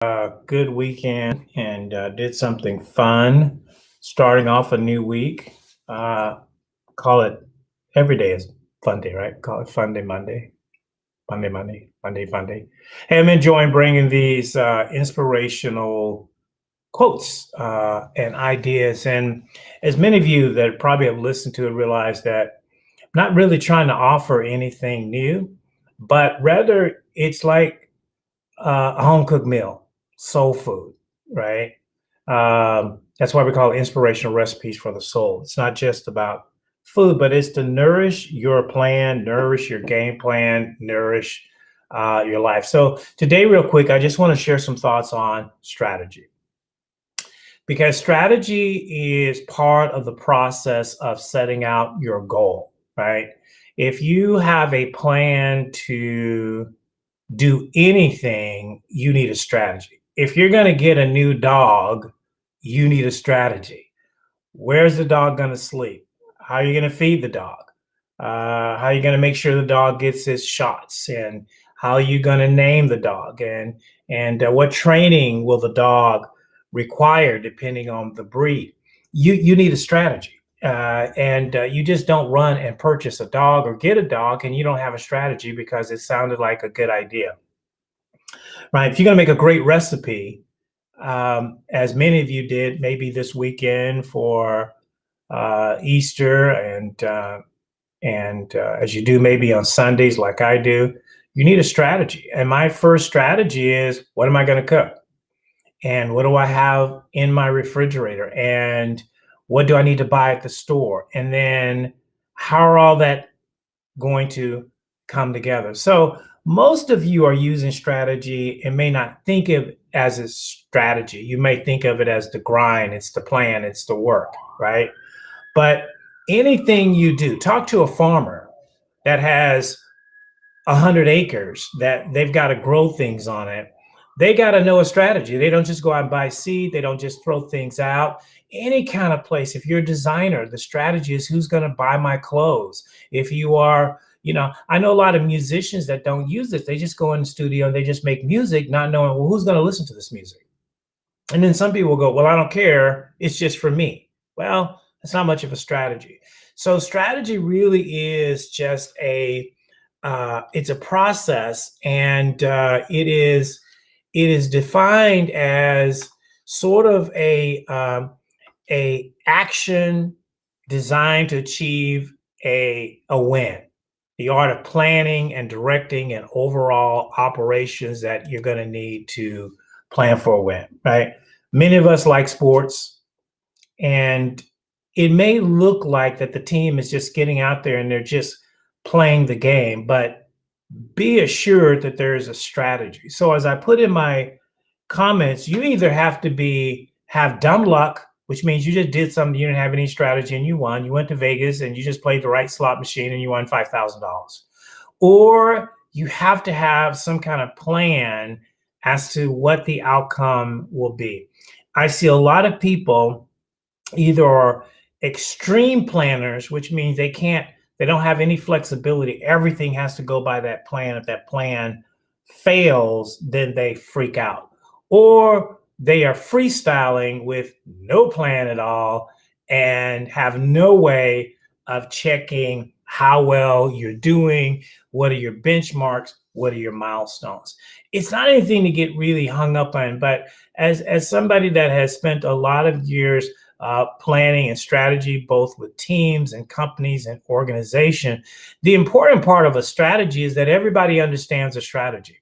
Good weekend and did something fun. Starting off a new week. Uh, call it every day is fun day, right? Call it Fun Day Monday, Monday, Fun Day. Hey, I'm enjoying bringing these inspirational quotes and ideas. And as many of you that probably have listened to it realize that I'm not really trying to offer anything new, but rather it's like a home cooked meal, soul food, right? That's why we call it inspirational recipes for the soul. It's not just about food, but it's to nourish your plan, nourish your game plan, nourish your life. So, today, real quick, I just want to share some thoughts on strategy because strategy is part of the process of setting out your goal, right? If you have a plan to do anything, you need a strategy. If you're going to get a new dog, you need a strategy. Where's the dog going to sleep? How are you going to feed the dog? How are you going to make sure the dog gets his shots? And how are you going to name the dog? And what training will the dog require depending on the breed? You need a strategy. And you just don't run and purchase a dog or get a dog and you don't have a strategy because it sounded like a good idea, right? If you're going to make a great recipe, as many of you did maybe this weekend for Easter, and as you do maybe on Sundays, like I do, you need a strategy. And my first strategy is, what am I going to cook? And what do I have in my refrigerator? And what do I need to buy at the store? And then how are all that going to come together? So most of you are using strategy and may not think of it as a strategy. You may think of it as the grind, it's the plan, it's the work, right? But anything you do, talk to a farmer that has 100 acres that they've got to grow things on it. They got to know a strategy. They don't just go out and buy seed. They don't just throw things out. Any kind of place, if you're a designer, the strategy is who's going to buy my clothes. If you are, I know a lot of musicians that don't use this. They just go in the studio and they just make music, not knowing, well, who's going to listen to this music? And then some people go, well, I don't care. It's just for me. Well, it's not much of a strategy. So strategy really is just it's a process, and it is defined as sort of a action designed to achieve a win. The art of planning and directing and overall operations that you're going to need to plan for a win, right? Many of us like sports, and it may look like that the team is just getting out there and they're just playing the game, but be assured that there is a strategy. So as I put in my comments, you either have to have dumb luck, which means you just did something, you didn't have any strategy and you won. You went to Vegas and you just played the right slot machine and you won $5,000. Or you have to have some kind of plan as to what the outcome will be. I see a lot of people either are extreme planners, which means they don't have any flexibility. Everything has to go by that plan. If that plan fails, then they freak out. Or they are freestyling with no plan at all and have no way of checking how well you're doing, what are your benchmarks, what are your milestones. It's not anything to get really hung up on, but as somebody that has spent a lot of years planning and strategy, both with teams and companies and organization, the important part of a strategy is that everybody understands a strategy.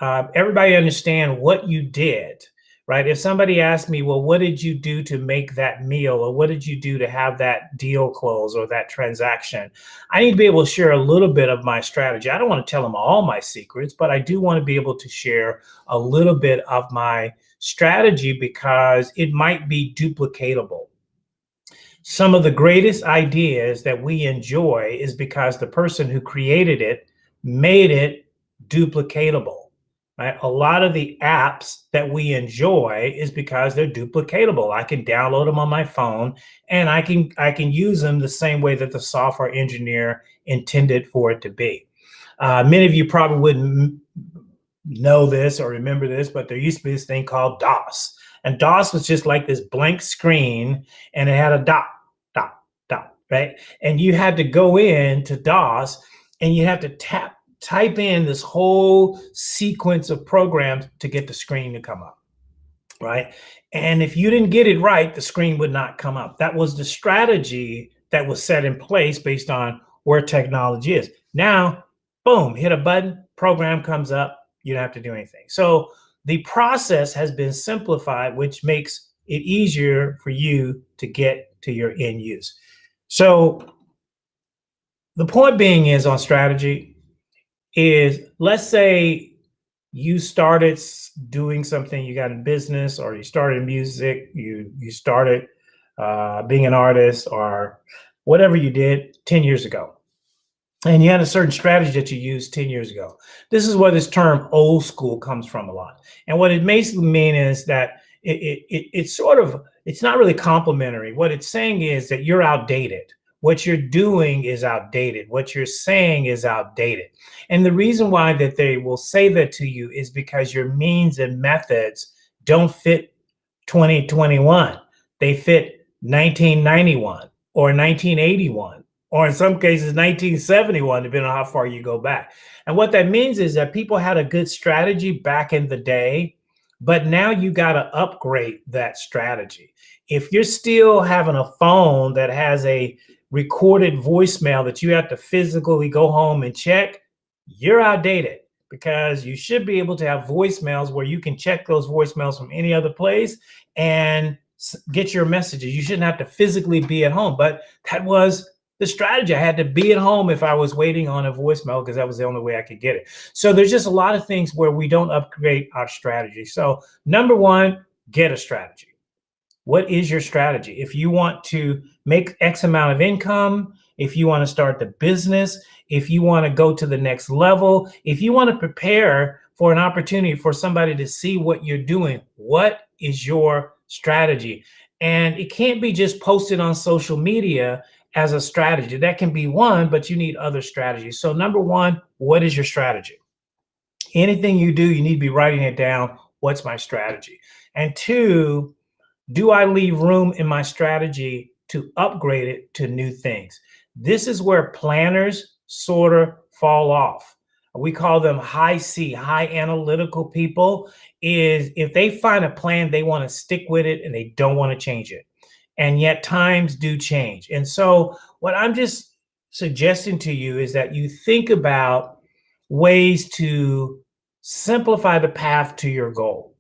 Everybody understand what you did, right? If somebody asked me, well, what did you do to make that meal? Or what did you do to have that deal close or that transaction? I need to be able to share a little bit of my strategy. I don't want to tell them all my secrets, but I do want to be able to share a little bit of my strategy because it might be duplicatable. Some of the greatest ideas that we enjoy is because the person who created it made it duplicatable. Right? A lot of the apps that we enjoy is because they're duplicatable. I can download them on my phone and I can use them the same way that the software engineer intended for it to be. Many of you probably wouldn't know this or remember this, but there used to be this thing called DOS. And DOS was just like this blank screen and it had a dot, dot, dot, right? And you had to go in to DOS and you have to type in this whole sequence of programs to get the screen to come up, right? And if you didn't get it right, the screen would not come up. That was the strategy that was set in place based on where technology is. Now, boom, hit a button, program comes up, you don't have to do anything. So the process has been simplified, which makes it easier for you to get to your end use. So the point being is on strategy is, let's say you started doing something, you got in business, or you started music, you started being an artist, or whatever you did 10 years ago. And you had a certain strategy that you used 10 years ago. This is where this term old school comes from a lot. And what it basically means is that it's sort of, it's not really complimentary. What it's saying is that you're outdated. What you're doing is outdated. What you're saying is outdated. And the reason why that they will say that to you is because your means and methods don't fit 2021. They fit 1991 or 1981, or in some cases 1971, depending on how far you go back. And what that means is that people had a good strategy back in the day, but now you got to upgrade that strategy. If you're still having a phone that has a recorded voicemail that you have to physically go home and check, you're outdated, because you should be able to have voicemails where you can check those voicemails from any other place and get your messages. You shouldn't have to physically be at home. But that was the strategy. I had to be at home if I was waiting on a voicemail, because that was the only way I could get it. So there's just a lot of things where we don't upgrade our strategy. So number one, get a strategy. What is your strategy? If you want to make X amount of income, if you want to start the business, if you want to go to the next level, if you want to prepare for an opportunity for somebody to see what you're doing, what is your strategy? And it can't be just posted on social media as a strategy. That can be one, but you need other strategies. So number one, what is your strategy? Anything you do, you need to be writing it down. What's my strategy? And two, do I leave room in my strategy to upgrade it to new things? This is where planners sort of fall off. We call them high C, high analytical people. Is if they find a plan, they want to stick with it and they don't want to change it. And yet times do change. And so what I'm just suggesting to you is that you think about ways to simplify the path to your goal,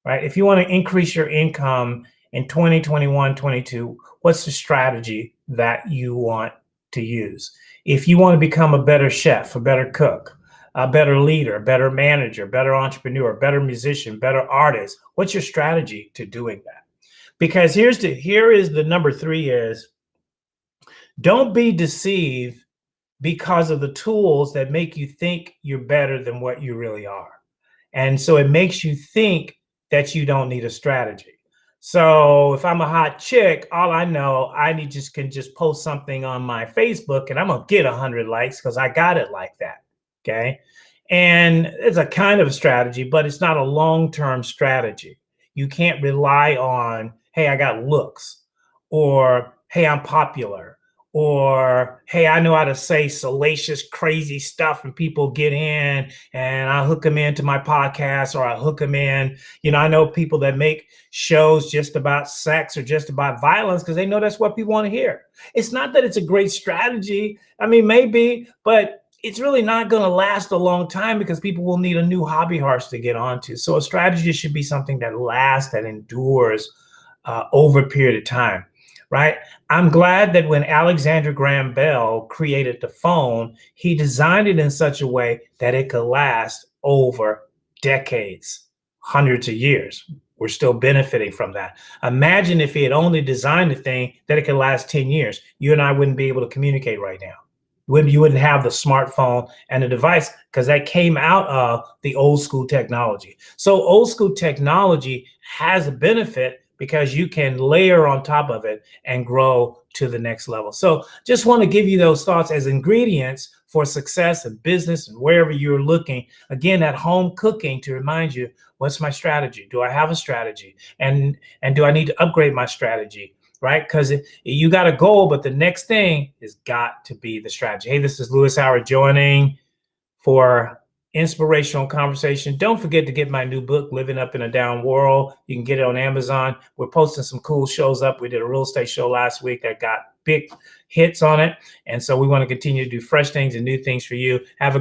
right? If you want to increase your income in 2021, 22, what's the strategy that you want to use? If you want to become a better chef, a better cook, a better leader, a better manager, better entrepreneur, better musician, better artist, what's your strategy to doing that? Because here is the number three is, don't be deceived because of the tools that make you think you're better than what you really are. And so it makes you think that you don't need a strategy. So if I'm a hot chick, all I know, can just post something on my Facebook and I'm gonna get 100 likes because I got it like that. Okay. And it's a kind of strategy, but it's not a long-term strategy. You can't rely on, hey, I got looks, or hey, I'm popular, or hey, I know how to say salacious, crazy stuff and people get in and I hook them into my podcast, or I hook them in. I know people that make shows just about sex or just about violence because they know that's what people want to hear. It's not that it's a great strategy. I mean, maybe, but it's really not going to last a long time because people will need a new hobby horse to get onto. So a strategy should be something that lasts, that endures over a period of time. Right? I'm glad that when Alexander Graham Bell created the phone, he designed it in such a way that it could last over decades, hundreds of years. We're still benefiting from that. Imagine if he had only designed a thing that it could last 10 years. You and I wouldn't be able to communicate right now. You wouldn't have the smartphone and the device, because that came out of the old school technology. So old school technology has a benefit because you can layer on top of it and grow to the next level. So just want to give you those thoughts as ingredients for success in business and wherever you're looking. Again, at home cooking to remind you, what's my strategy? Do I have a strategy? And do I need to upgrade my strategy? Right? Because you got a goal, but the next thing has got to be the strategy. Hey, this is Lewis Howard joining for inspirational conversation. Don't forget to get my new book, Living Up in a Down World. You can get it on Amazon. We're posting some cool shows up. We did a real estate show last week that got big hits on it. And so we want to continue to do fresh things and new things for you. Have a